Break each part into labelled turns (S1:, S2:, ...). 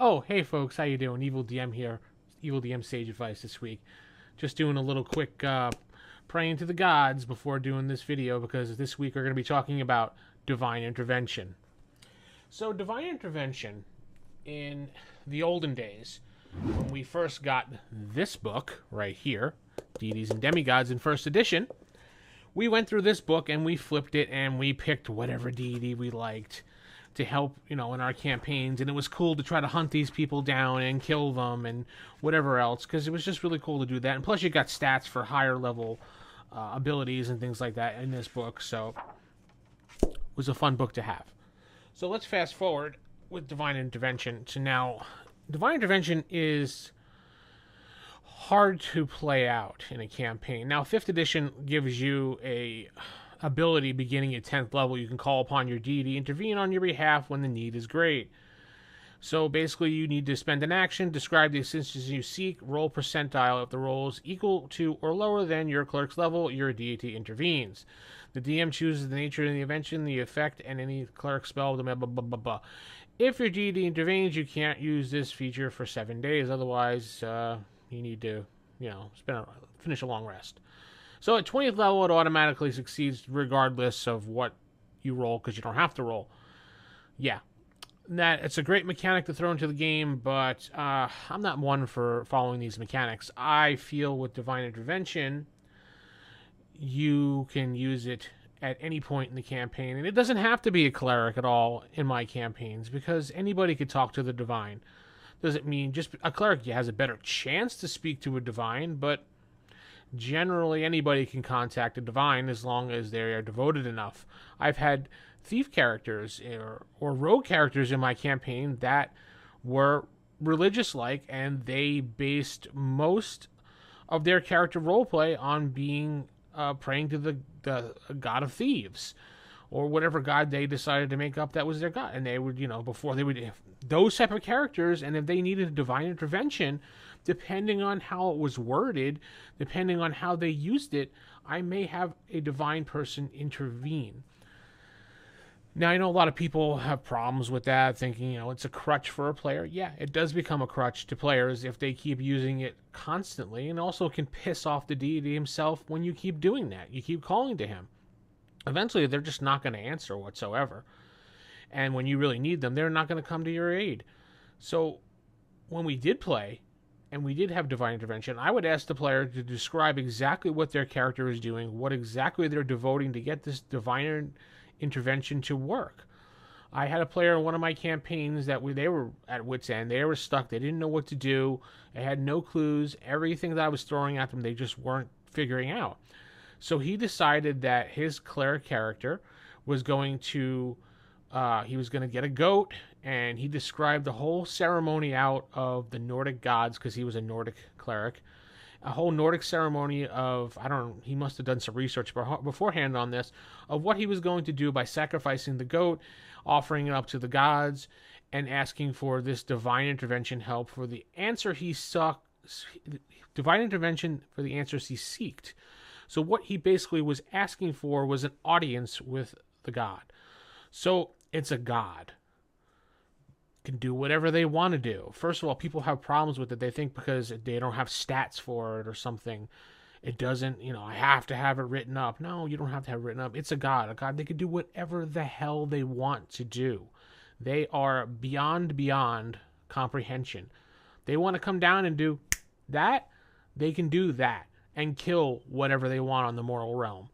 S1: Oh, hey folks, how you doing? Evil DM here. Evil DM Sage Advice this week. Just doing a little quick praying to the gods before doing this video because this week we're going to be talking about divine intervention. So, divine intervention in the olden days, when we first got this book right here, Deities and Demigods in first edition, we went through this book and we flipped it and we picked whatever deity we liked to help, in our campaigns, and it was cool to try to hunt these people down and kill them and whatever else, because it was just really cool to do that. And plus, you got stats for higher level abilities and things like that in this book, so it was a fun book to have. So let's fast forward with Divine Intervention to now. Divine Intervention is hard to play out in a campaign. Now, 5th edition gives you a ability beginning at 10th level. You can call upon your deity, intervene on your behalf when the need is great. So basically, you need to spend an action, describe the instances you seek, roll percentile. If the roll is equal to or lower than your clerk's level, your deity intervenes. The DM chooses the nature of the intervention, the effect, and any cleric spell, blah, blah, blah, blah, blah. If your deity intervenes, you can't use this feature for 7 days. Otherwise, you need to, finish a long rest. So at 20th level, it automatically succeeds regardless of what you roll, because you don't have to roll. Yeah. It's a great mechanic to throw into the game, but I'm not one for following these mechanics. I feel with Divine Intervention, you can use it at any point in the campaign, and it doesn't have to be a cleric at all in my campaigns, because anybody could talk to the divine. Doesn't mean just a cleric has a better chance to speak to a divine, but generally anybody can contact a divine as long as they are devoted enough. I've had thief characters or rogue characters in my campaign that were religious-like, and they based most of their character roleplay on being praying to the god of thieves, or whatever god they decided to make up that was their god. And they would, before they would, those type of characters, and if they needed a divine intervention, depending on how it was worded, depending on how they used it, I may have a divine person intervene. Now, I know a lot of people have problems with that, thinking, it's a crutch for a player. Yeah, it does become a crutch to players if they keep using it constantly, and also can piss off the deity himself when you keep doing that. You keep calling to him. Eventually, they're just not going to answer whatsoever. And when you really need them, they're not going to come to your aid. So, when we did play, and we did have divine intervention, I would ask the player to describe exactly what their character is doing, what exactly they're devoting to get this divine intervention to work. I had a player in one of my campaigns that they were at wit's end. They were stuck. They didn't know what to do. They had no clues. Everything that I was throwing at them, they just weren't figuring out. So he decided that his cleric character was going to get a goat, and he described the whole ceremony out of the Nordic gods, because he was a Nordic cleric. A whole Nordic ceremony of, he must have done some research beforehand on this, of what he was going to do by sacrificing the goat, offering it up to the gods, and asking for this divine intervention help for the answer he sought, divine intervention for the answers he seeked. So what he basically was asking for was an audience with the god. So it's a god. Can do whatever they want to do. First of all, people have problems with it. They think because they don't have stats for it or something, it doesn't, I have to have it written up. No, you don't have to have it written up. It's a god. A god, they can do whatever the hell they want to do. They are beyond comprehension. They want to come down and do that, they can do that and kill whatever they want on the mortal realm.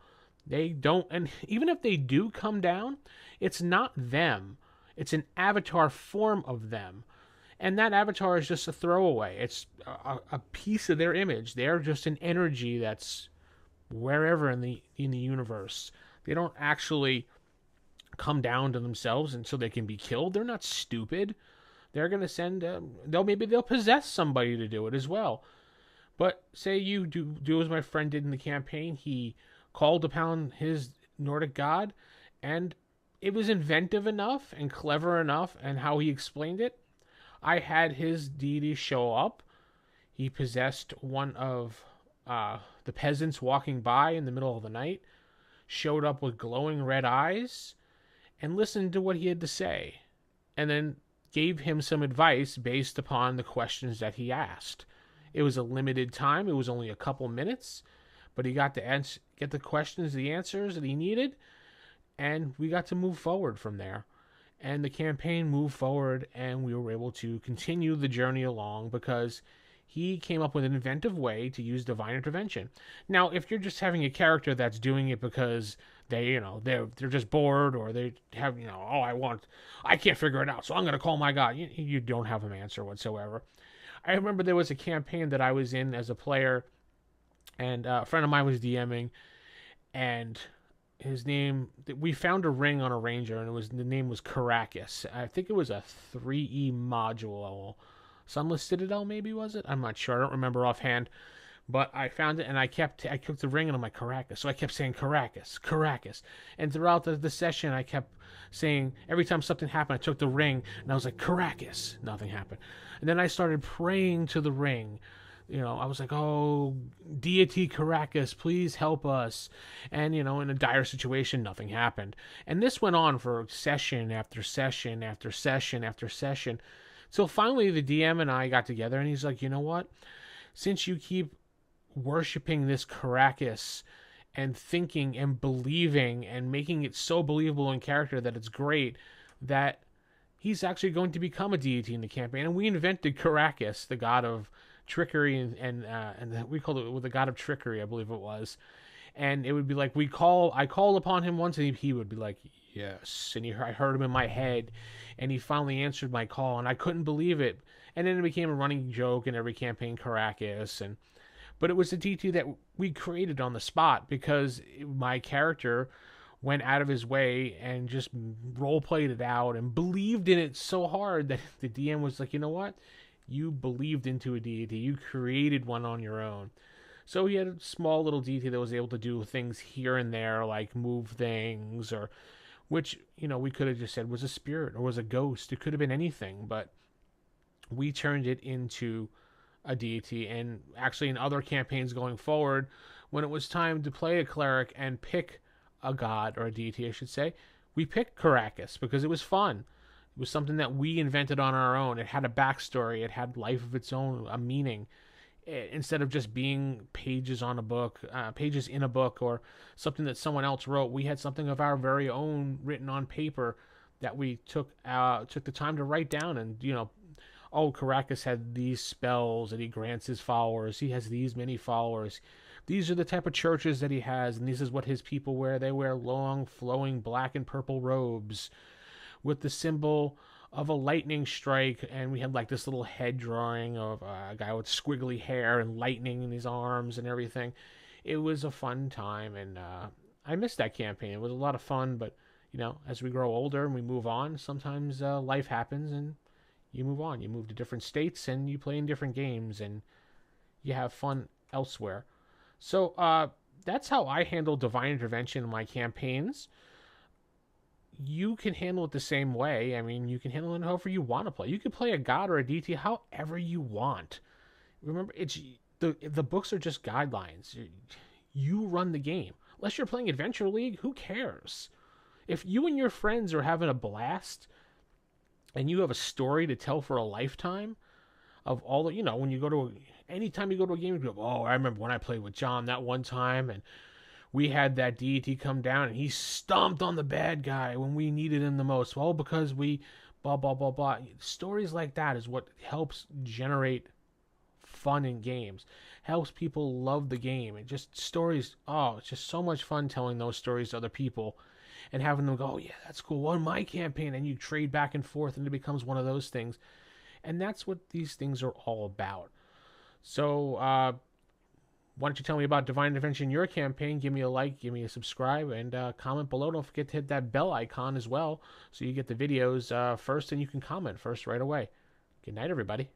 S1: They don't, and even if they do come down, it's not them. It's an avatar form of them. And that avatar is just a throwaway. It's a piece of their image. They're just an energy that's wherever in the universe. They don't actually come down to themselves and so they can be killed. They're not stupid. They're going to send, they'll possess somebody to do it as well. But say you do as my friend did in the campaign. He called upon his Nordic god, and it was inventive enough and clever enough, and how he explained it. I had his deity show up. He possessed one of the peasants walking by in the middle of the night, showed up with glowing red eyes, and listened to what he had to say. And then gave him some advice based upon the questions that he asked. It was a limited time. It was only a couple minutes, but he got to get the questions, the answers that he needed, and we got to move forward from there. And the campaign moved forward, and we were able to continue the journey along because he came up with an inventive way to use divine intervention. Now, if you're just having a character that's doing it because they're just bored, or they have, I can't figure it out, so I'm going to call my god, you don't have an answer whatsoever. I remember there was a campaign that I was in as a player, and a friend of mine was DMing, and his name, we found a ring on a ranger, and the name was Caracas. I think it was a 3E module. Sunless Citadel, maybe, was it? I'm not sure. I don't remember offhand. But I found it, and I took the ring, and I'm like, Caracas. So I kept saying Caracas, Caracas. And throughout the session, I kept saying, every time something happened, I took the ring, and I was like, Caracas. Nothing happened. And then I started praying to the ring. I was like, oh, deity Caracas, please help us. And, in a dire situation, nothing happened. And this went on for session after session after session after session. So finally, the DM and I got together, and he's like, you know what? Since you keep worshiping this Caracas and thinking and believing and making it so believable in character that it's great, that he's actually going to become a deity in the campaign. And we invented Caracas, the god of trickery, and we called it the god of trickery, I believe it was. And it would be like I called upon him once, and he would be like, yes. And I heard him in my head, and he finally answered my call, and I couldn't believe it. And then it became a running joke in every campaign, Caracas. But it was a deity that we created on the spot because my character went out of his way and just role played it out and believed in it so hard that the DM was like, you know what? You believed into a deity. You created one on your own. So he had a small little deity that was able to do things here and there, like move things, or which, we could have just said was a spirit or was a ghost. It could have been anything, but we turned it into a deity. And actually in other campaigns going forward, when it was time to play a cleric and pick a god, or a deity, I should say, we picked Caracas because it was fun. It was something that we invented on our own. It had a backstory. It had life of its own, a meaning. Instead of just being pages in a book, or something that someone else wrote, we had something of our very own written on paper that we took the time to write down. And Caracas had these spells that he grants his followers. He has these many followers. These are the type of churches that he has, and this is what his people wear. They wear long, flowing black and purple robes with the symbol of a lightning strike, and we had like this little head drawing of a guy with squiggly hair and lightning in his arms and everything. It was a fun time, and I missed that campaign. It was a lot of fun, but as we grow older and we move on, sometimes life happens and you move on. You move to different states and you play in different games and you have fun elsewhere. So that's how I handle divine intervention in my campaigns. You can handle it the same way. I mean, you can handle it however you want to play. You can play a god or a deity however you want. Remember, it's the books are just guidelines. You run the game. Unless you're playing Adventure League, who cares? If you and your friends are having a blast and you have a story to tell for a lifetime of all the, when you go to anytime you go to a game, you go, oh, I remember when I played with John that one time, and we had that deity come down and he stomped on the bad guy when we needed him the most. Well, because we blah, blah, blah, blah. Stories like that is what helps generate fun in games. Helps people love the game. And just stories, it's just so much fun telling those stories to other people and having them go, oh, yeah, that's cool. Well, in my campaign, and you trade back and forth and it becomes one of those things. And that's what these things are all about. So, why don't you tell me about Divine Intervention in your campaign? Give me a like, give me a subscribe, and comment below. Don't forget to hit that bell icon as well so you get the videos first and you can comment first right away. Good night, everybody.